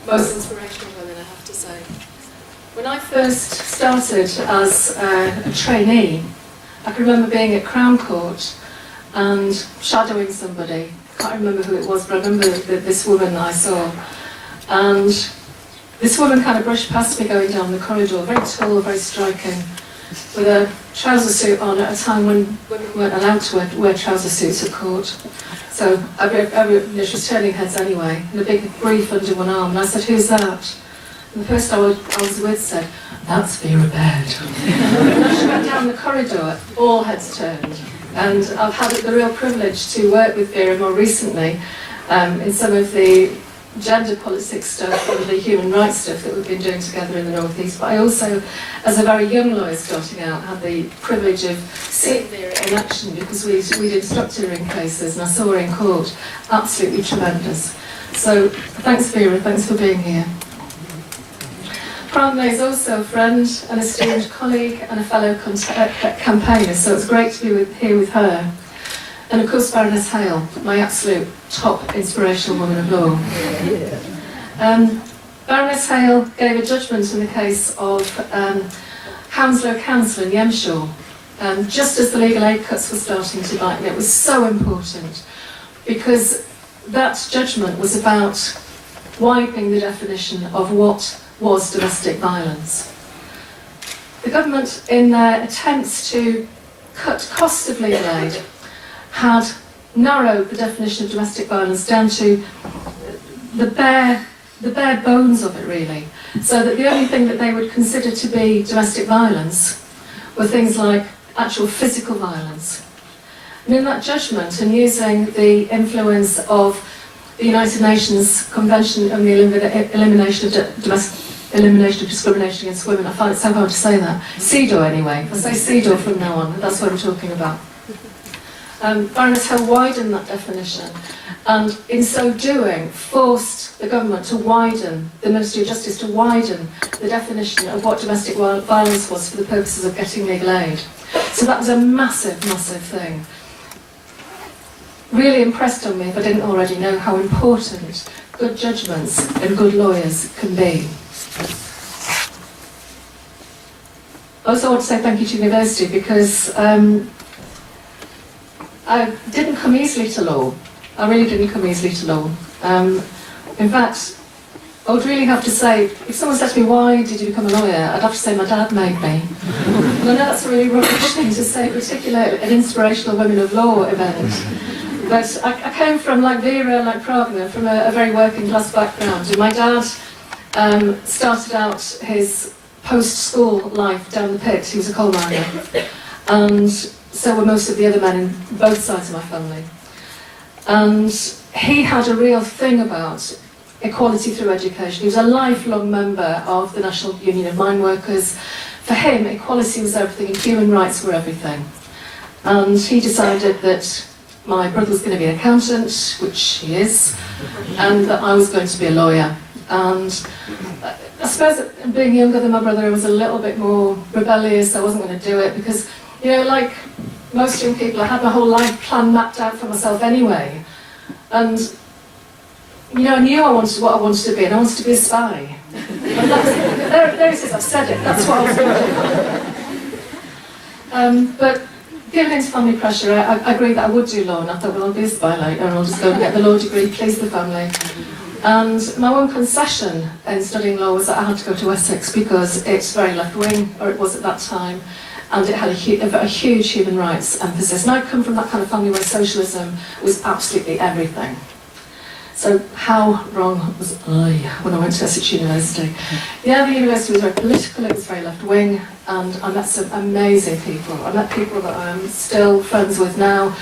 most inspirational women, I have to say. When I first started as a trainee, I can remember being at Crown Court and shadowing somebody. I can't remember who it was, but I remember this woman I saw. And this woman kind of brushed past me going down the corridor, very tall, very striking, with a trouser suit on at a time when women weren't allowed to wear trouser suits at court. So she was turning heads anyway, and a big brief under one arm. And I said, "Who's that?" And the person I was with said, "That's Vera Baird." And as she went down the corridor, all heads turned. And I've had the real privilege to work with Vera more recently in some of the gender politics stuff and the human rights stuff that we've been doing together in the North East. But I also, as a very young lawyer starting out, had the privilege of seeing Vera in action because we'd instructed her in cases and I saw her in court. Absolutely tremendous. So thanks Vera, thanks for being here. Pramela is also a friend, an esteemed colleague and a fellow campaigner, so it's great to be here with her. And of course Baroness Hale, my absolute top inspirational woman of law. Baroness Hale gave a judgment in the case of Hounslow Council in Yemshaw, just as the legal aid cuts were starting to bite, and it was so important because that judgment was about widening the definition of what was domestic violence. The government, in their attempts to cut costs of legal aid, had narrowed the definition of domestic violence down to the bare bones of it, really. So that the only thing that they would consider to be domestic violence were things like actual physical violence. And in that judgment, and using the influence of the United Nations Convention on the Elimination of Discrimination Against Women, I find it so hard to say that. CEDAW anyway, I'll say CEDAW from now on, that's what I'm talking about. Baroness Hale widened that definition and in so doing forced the government to widen, the Ministry of Justice to widen the definition of what domestic violence was for the purposes of getting legal aid. So that was a massive, massive thing. Really impressed on me, if I didn't already know, how important good judgments and good lawyers can be. I also want to say thank you to university because I didn't come easily to law. I really didn't come easily to law. In fact, I would really have to say, if someone said to me, "Why did you become a lawyer?" I'd have to say, "My dad made me." And I know that's a really rubbish thing to say, particularly at an Inspirational Women of Law event. But I came from, like Vera, like Pragna, from a very working class background. And my dad started out his post-school life down the pit. He was a coal miner. And so were most of the other men in both sides of my family. And he had a real thing about equality through education. He was a lifelong member of the National Union of Mine Workers. For him, equality was everything and human rights were everything. And he decided that my brother was going to be an accountant, which he is, and that I was going to be a lawyer. And I suppose that being younger than my brother, I was a little bit more rebellious. I wasn't going to do it because, you know, like most young people, I had my whole life plan mapped out for myself anyway. And, you know, I knew what I wanted to be, and I wanted to be a spy. And there it is, I've said it, that's what I was going to do. But given into family pressure, I agreed that I would do law, and I thought, well, I'll be a spy later, and I'll just go and get the law degree, please the family. And my one concession in studying law was that I had to go to Essex because it's very left-wing, or it was at that time, and it had a huge human rights emphasis. And I'd come from that kind of family where socialism was absolutely everything. So how wrong was I when I went to Essex University? Yeah, the university was very political, it was very left-wing, and I met some amazing people. I met people that I'm still friends with now,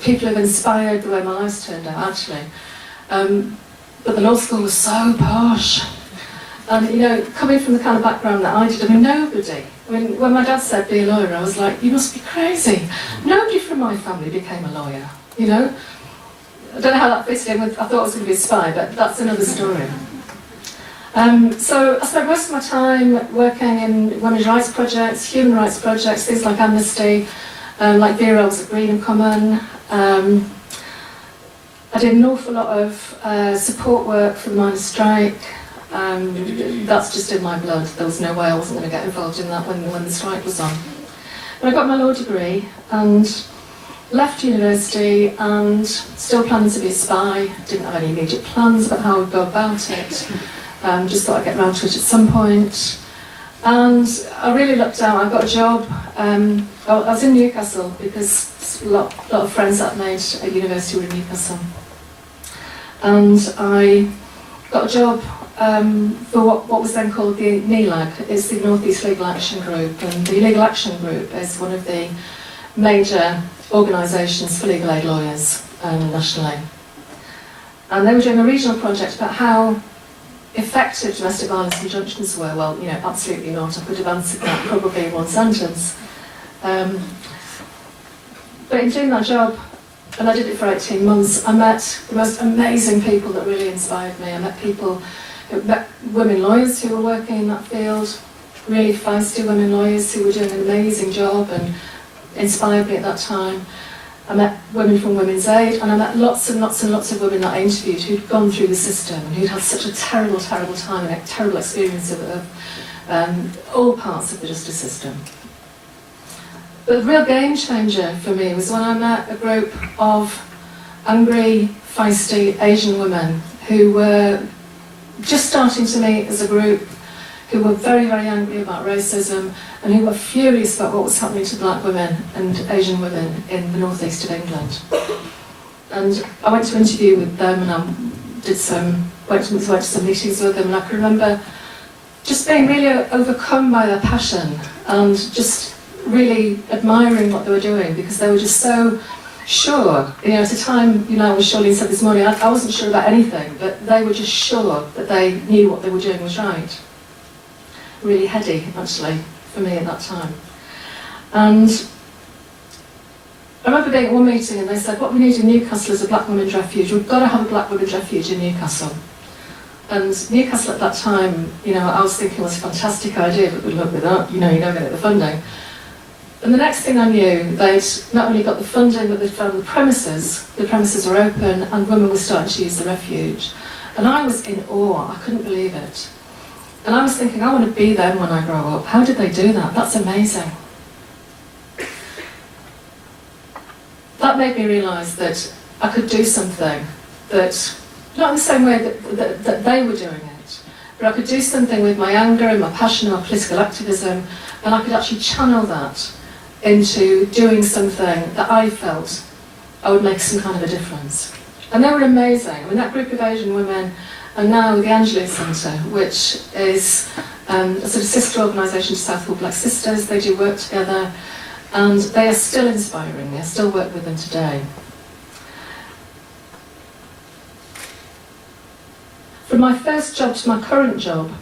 people who have inspired the way my life's turned out, actually. But the law school was so posh. And, you know, coming from the kind of background that I did, I mean, nobody. I mean, when my dad said, "Be a lawyer," I was like, "You must be crazy." Nobody from my family became a lawyer, you know? I don't know how that fits in with, I thought I was going to be a spy, but that's another story. So I spent most of my time working in women's rights projects, human rights projects, things like Amnesty, like Vera, I was at Green and Common. I did an awful lot of support work for the miners' strike. That's just in my blood. There was no way I wasn't going to get involved in that when the strike was on. But I got my law degree and left university and still planning to be a spy. Didn't have any immediate plans about how I would go about it. Just thought I'd get around to it at some point. And I really lucked out. I got a job. I was in Newcastle because a lot of friends that I made at university were in Newcastle. And I got a job for what was then called the NELAG. It's the North East Legal Action Group, and the Legal Action Group is one of the major organisations for legal aid lawyers nationally. And they were doing a regional project about how effective domestic violence injunctions were. Well, you know, absolutely not. I could have answered that probably in one sentence. But in doing that job, and I did it for 18 months, I met the most amazing people that really inspired me. I met women lawyers who were working in that field, really feisty women lawyers who were doing an amazing job and inspired me at that time. I met women from Women's Aid, and I met lots and lots and lots of women that I interviewed who'd gone through the system and who'd had such a terrible, terrible time and a terrible experience of all parts of the justice system. But the real game changer for me was when I met a group of angry, feisty Asian women who were just starting to meet as a group, who were very, very angry about racism and who were furious about what was happening to black women and Asian women in the northeast of England. And I went to interview with them, and I went to some meetings with them, and I can remember just being really overcome by their passion and just really admiring what they were doing, because they were just so sure. You know, at a time, you know, as Charlene said this morning, I wasn't sure about anything, but they were just sure that they knew what they were doing was right. Really heady, actually, for me at that time. And I remember being at one meeting and they said, what we need in Newcastle is a black women's refuge. We've got to have a black women's refuge in Newcastle. And Newcastle at that time, you know, I was thinking was a fantastic idea, but good luck with that, you know, you're not going to get the funding. And the next thing I knew, they'd not only got the funding, but they'd found the premises were open and women were starting to use the refuge. And I was in awe, I couldn't believe it. And I was thinking, I want to be them when I grow up. How did they do that? That's amazing. That made me realise that I could do something that, not in the same way that they were doing it, but I could do something with my anger and my passion and my political activism, and I could actually channel that into doing something that I felt I would make some kind of a difference. And they were amazing. I mean, that group of Asian women, and now the Angelou Centre, which is a sort of sister organisation to Southall Black Sisters. They do work together, and they are still inspiring me. I still work with them today. From my first job to my current job,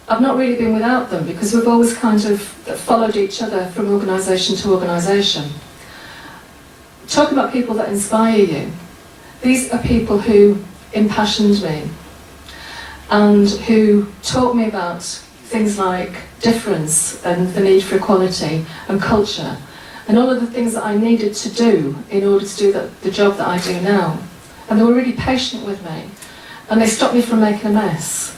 I've not really been without them, because we've always kind of followed each other from organisation to organisation. Talking about people that inspire you, these are people who impassioned me and who taught me about things like difference and the need for equality and culture and all of the things that I needed to do in order to do the job that I do now. And they were really patient with me, and they stopped me from making a mess.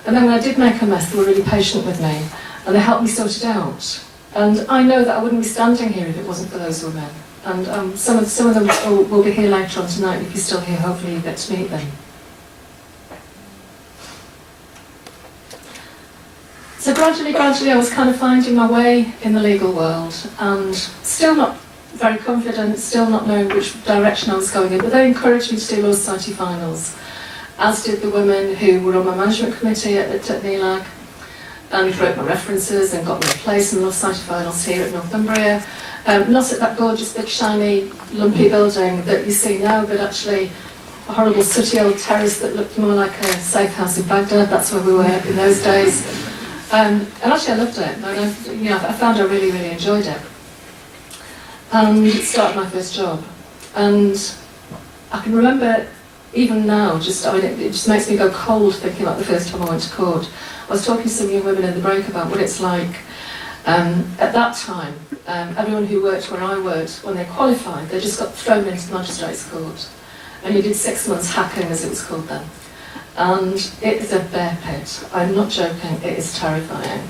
And then when I did make a mess, they were really patient with me, and they helped me sort it out. And I know that I wouldn't be standing here if it wasn't for those women. And some of them will be here later on tonight. If you're still here, hopefully you get to meet them. So gradually, I was kind of finding my way in the legal world, and still not very confident, still not knowing which direction I was going in, but they encouraged me to do Law Society finals, as did the women who were on my management committee at NELAG, and wrote my references and got me a place in the Law Society finals here at Northumbria. Not at that gorgeous, big, shiny, lumpy building that you see now, but actually a horrible, sooty old terrace that looked more like a safe house in Baghdad. That's where we were in those days. And actually I loved it. I found I really, really enjoyed it. And started my first job. And I can remember, even now, it just makes me go cold thinking about the first time I went to court. I was talking to some young women in the break about what it's like. At that time, everyone who worked where I worked, when they qualified, they just got thrown into the magistrates' court. And you did 6 months hacking, as it was called then. And it is a bear pit. I'm not joking, it is terrifying.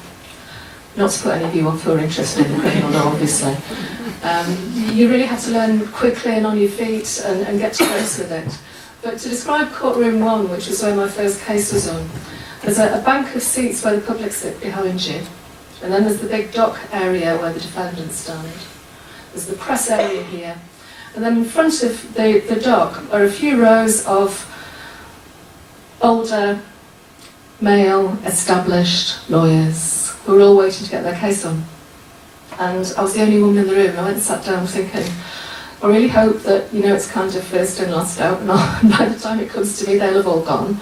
Not to put any of you off who are interested in criminal law, obviously. You really have to learn quickly and on your feet and get to grips with it. But to describe courtroom 1, which was where my first case was on, there's a bank of seats where the public sit behind you, and then there's the big dock area where the defendants stand. There's the press area here, and then in front of the dock are a few rows of older, male, established lawyers who are all waiting to get their case on. And I was the only woman in the room. I went and sat down thinking, I really hope that, it's kind of first in, last out, and by the time it comes to me, they'll have all gone.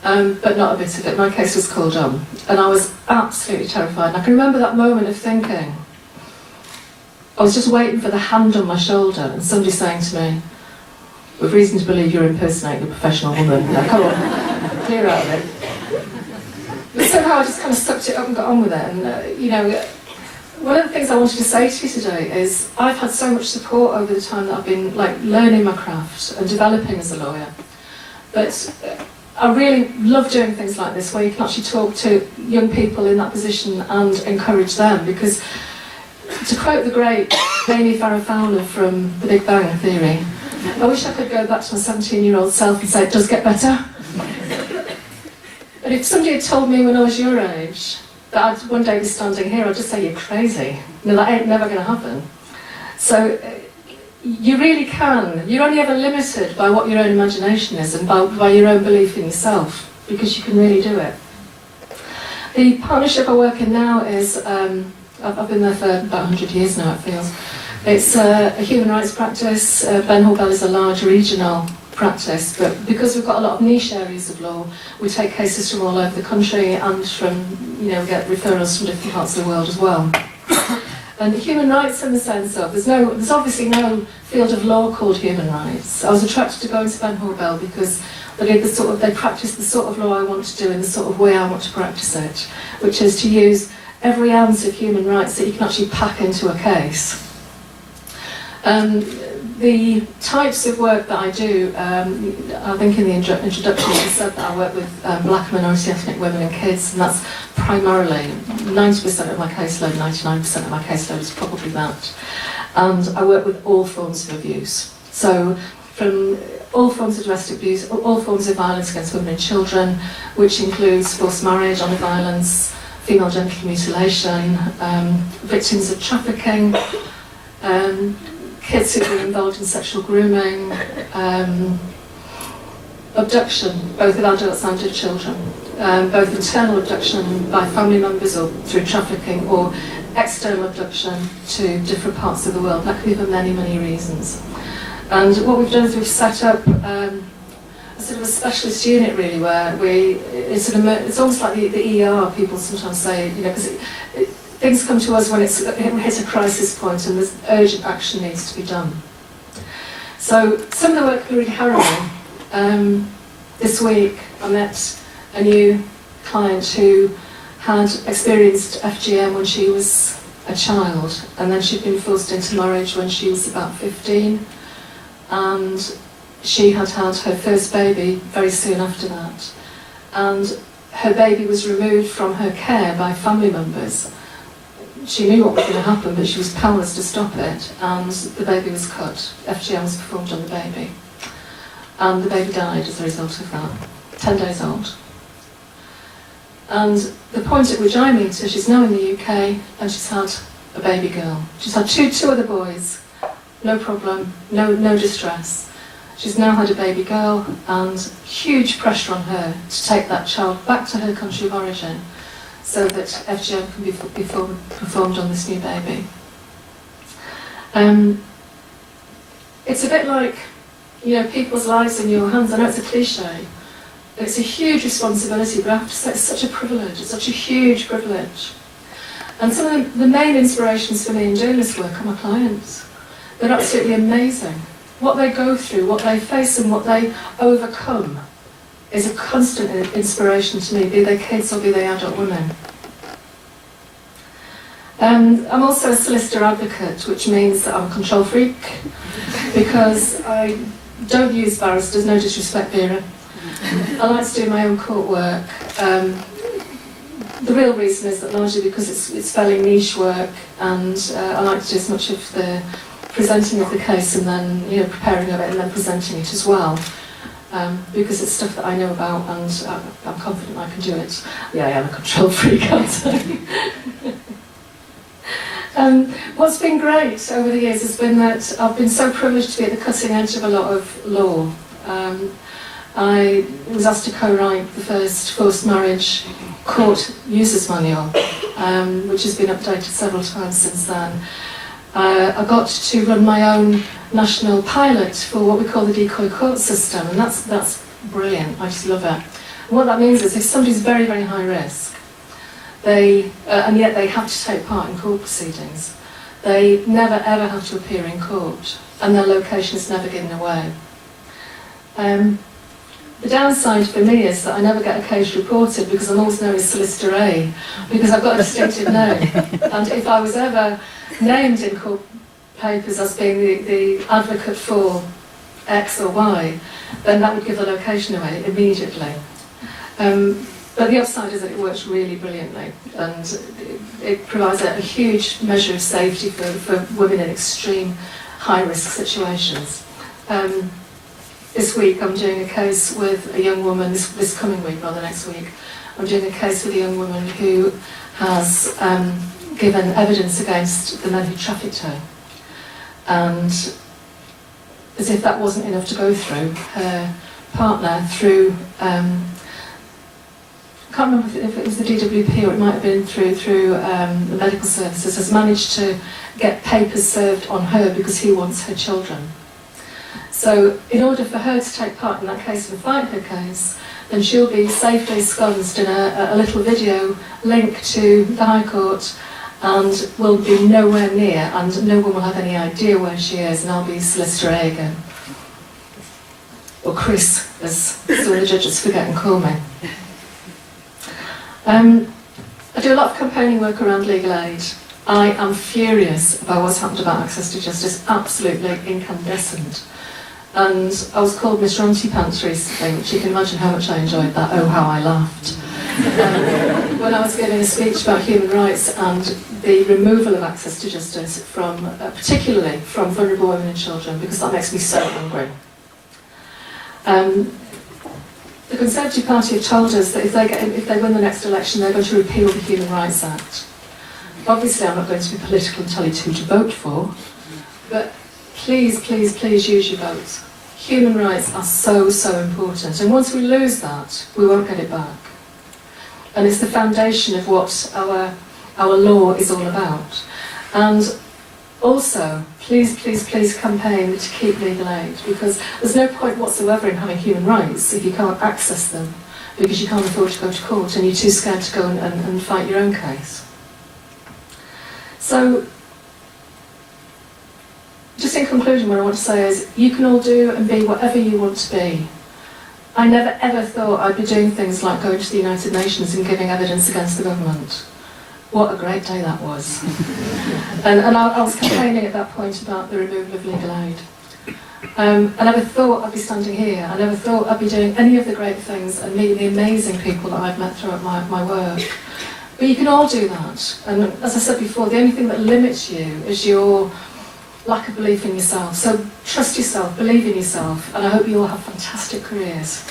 But not a bit of it. My case was called on. And I was absolutely terrified. And I can remember that moment of thinking, I was just waiting for the hand on my shoulder and somebody saying to me, "We've reason to believe you're impersonating a professional woman. Now, come on, clear out of it." But somehow I just kind of sucked it up and got on with it. And, one of the things I wanted to say to you today is I've had so much support over the time that I've been learning my craft and developing as a lawyer. But I really love doing things like this where you can actually talk to young people in that position and encourage them, because to quote the great Amy Farrah Fowler from The Big Bang Theory, I wish I could go back to my 17-year-old self and say it does get better. But if somebody had told me when I was your age that I'd one day be standing here, I'd just say, "You're crazy. No, that ain't never going to happen." So you really can. You're only ever limited by what your own imagination is and by your own belief in yourself, because you can really do it. The partnership I work in now is, I've been there for about 100 years now, it feels. It's a human rights practice. Ben Hall Bell is a large regional practice, but because we've got a lot of niche areas of law, we take cases from all over the country and from, we get referrals from different parts of the world as well. And human rights in the sense of, there's obviously no field of law called human rights. I was attracted to going to Ben Hall Bell because they practice the sort of law I want to do in the sort of way I want to practice it, which is to use every ounce of human rights that you can actually pack into a case. The types of work that I do, I think in the introduction I said that I work with black minority ethnic women and kids, and that's primarily 90% of my caseload, 99% of my caseload is probably that. And I work with all forms of abuse. So from all forms of domestic abuse, all forms of violence against women and children, which includes forced marriage, honour violence, female genital mutilation, victims of trafficking, kids who've been involved in sexual grooming, abduction, both of adults and of children, both internal abduction by family members or through trafficking, or external abduction to different parts of the world. That could be for many, many reasons. And what we've done is we've set up a sort of a specialist unit, really, where it's almost like the ER, people sometimes say, because things come to us when it hits a crisis point and there's urgent action needs to be done. So some of the work can be really harrowing. This week I met a new client who had experienced FGM when she was a child, and then she'd been forced into marriage when she was about 15, and she had had her first baby very soon after that, and her baby was removed from her care by family members. She knew what was going to happen, but she was powerless to stop it, and the baby was cut. FGM was performed on the baby, and the baby died as a result of that, 10 days old. And the point at which I meet her, she's now in the UK, and she's had a baby girl. She's had two other boys, no problem, no distress. She's now had a baby girl, and huge pressure on her to take that child back to her country of origin, so that FGM can be performed on this new baby. It's a bit like, people's lives in your hands. I know it's a cliche, but it's a huge responsibility, but I have to say it's such a privilege, it's such a huge privilege. And some of the main inspirations for me in doing this work are my clients. They're absolutely amazing. What they go through, what they face and what they overcome is a constant inspiration to me, be they kids or be they adult women. I'm also a solicitor advocate, which means that I'm a control freak, because I don't use barristers, no disrespect, Vera. I like to do my own court work. The real reason is that largely because it's fairly niche work, and I like to do as much of the presenting of the case and then preparing of it and then presenting it as well, because it's stuff that I know about and I'm confident I can do it. Yeah, I am a control freak, aren't I? What's been great over the years has been that I've been so privileged to be at the cutting edge of a lot of law. I was asked to co-write the first forced marriage court users manual, which has been updated several times since then. I got to run my own national pilot for what we call the decoy court system, and that's brilliant. I just love it. And what that means is if somebody's very, very high risk, and yet they have to take part in court proceedings, they never ever have to appear in court, and their location is never given away. The downside for me is that I never get a case reported because I'm always known as Solicitor A, because I've got a distinctive name. And if I was ever named in court papers as being the advocate for X or Y, then that would give the location away immediately. But the upside is that it works really brilliantly, and it provides a huge measure of safety for women in extreme high-risk situations. This week I'm doing a case with a young woman, this coming week, rather next week, I'm doing a case with a young woman who has given evidence against the men who trafficked her. And as if that wasn't enough to go through, her partner, through, I can't remember if it was the DWP or it might have been through the medical services, has managed to get papers served on her because he wants her children. So in order for her to take part in that case and fight her case, then she'll be safely ensconced in a little video link to the High Court, and will be nowhere near, and no one will have any idea where she is, and I'll be Solicitor A again. Or Cris, as some of the judges forget and call me. I do a lot of campaigning work around legal aid. I am furious about what's happened about access to justice, absolutely incandescent. And I was called Miss Runty Pants recently, which you can imagine how much I enjoyed that. Oh, how I laughed. When I was giving a speech about human rights and the removal of access to justice from, particularly from vulnerable women and children, because that makes me so angry. The Conservative Party have told us that if they win the next election, they're going to repeal the Human Rights Act. Obviously, I'm not going to be political and tell you who to vote for, but please, please, please use your votes. Human rights are so, so important, and once we lose that, we won't get it back. And it's the foundation of what our law is all about. And also, please, please, please campaign to keep legal aid, because there's no point whatsoever in having human rights if you can't access them, because you can't afford to go to court and you're too scared to go and fight your own case. So, just in conclusion, what I want to say is, you can all do and be whatever you want to be. I never ever thought I'd be doing things like going to the United Nations and giving evidence against the government. What a great day that was. and I was campaigning at that point about the removal of legal aid. I never thought I'd be standing here. I never thought I'd be doing any of the great things and meeting the amazing people that I've met throughout my work. But you can all do that. And as I said before, the only thing that limits you is your lack of belief in yourself. So trust yourself, believe in yourself, and I hope you all have fantastic careers.